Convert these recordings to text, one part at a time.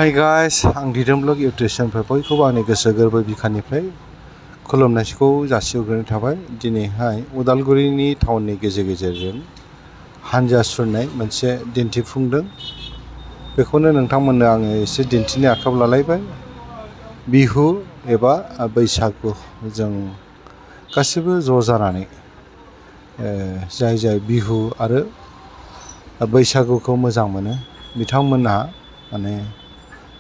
Hi guys, आं दिदोमब्लग YouTube चेनेलनिफ्राय बयखौबो आंनि गोसो गोरबो बिखानिफ्राय खुलुमनायखौ जासिहरग्रोनाय थाबाय। दिनैहाय उदालगुरिनि टाउननि गेजेरजों हानजा सुरनाय मोनसे दिन्थिफुंदों। बेखौनो नोंथांमोननो आङो एसे दिन्थिनो आखायाव लालायबाय। बिहु एबा बैसागु जों गासिबो ज' जानानै जाय बिहु आरो बैसागुखौ मोजां मोनो बिथांमोनहा माने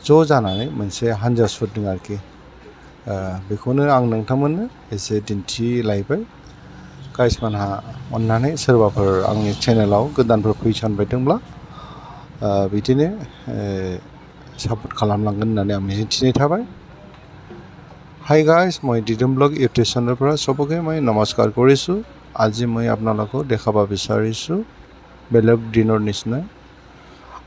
ज' जानानै मोनसे हानजा सुरदों आरोखि। बेखौनो आं नोंथांमोननो एसे दिन्थिलायबाय। गाइसमोनहा अननानै सोरबाफोर आंनि चेनेलाव गोदानफोर फैसनबायदोंब्ला बिदिनो सापर्ट खालामलांगोन होननानै आं मिजिंथिनाय थाबाय। হাই গাইজ, মই দিদোমব্লগ ইউটিউব চেনেলৰ পৰা চবকে মই নমস্কাৰ কৰিছোঁ। আজি মই আপোনালোকক দেখাব বিচাৰিছোঁ বেলেগ দিনৰ নিচিনা।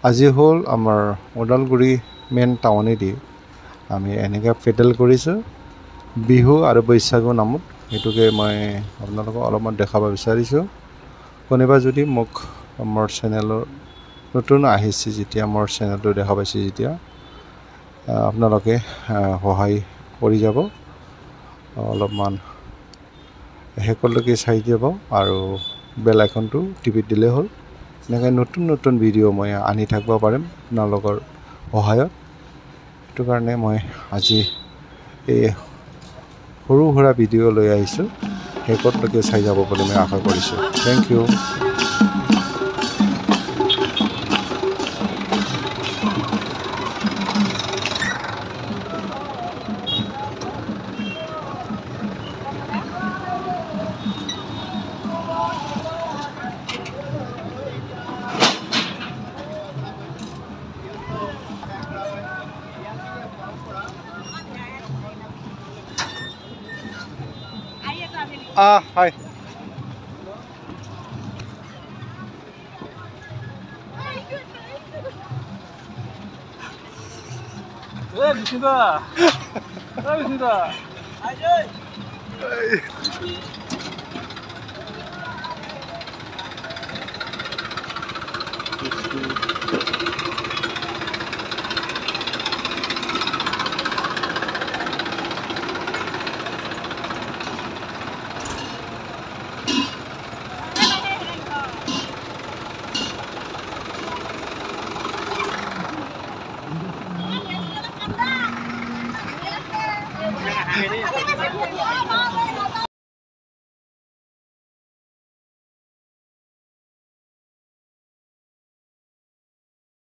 আজি হ'ল আমাৰ ওদালগুৰি মেইন টাউনেদি আমি এনেকৈ পেডেল কৰিছোঁ বিহু আৰু বৈশাগু নামত। সেইটোকে মই আপোনালোকক অলপমান দেখাব বিচাৰিছোঁ। কোনোবা যদি মোক মোৰ চেনেলৰ নতুন আহিছে যেতিয়া মোৰ চেনেলটো দেখা পাইছে যেতিয়া আপোনালোকে সহায় কৰি যাব, অলপমান শেষলৈকে চাই যাব আৰু বেল আইকনটো টিপি দিলে হ'ল। এনেকৈ নতুন ভিডিঅ' মই আনি থাকিব পাৰিম আপোনালোকৰ সহায়ত। সেইটো কাৰণে মই আজি এই সৰু সুৰা ভিডিঅ' লৈ আহিছোঁ। শেষলৈকে চাই যাব বুলি মই আশা কৰিছোঁ। Thank you. Hi. Bismillah. Bismillah.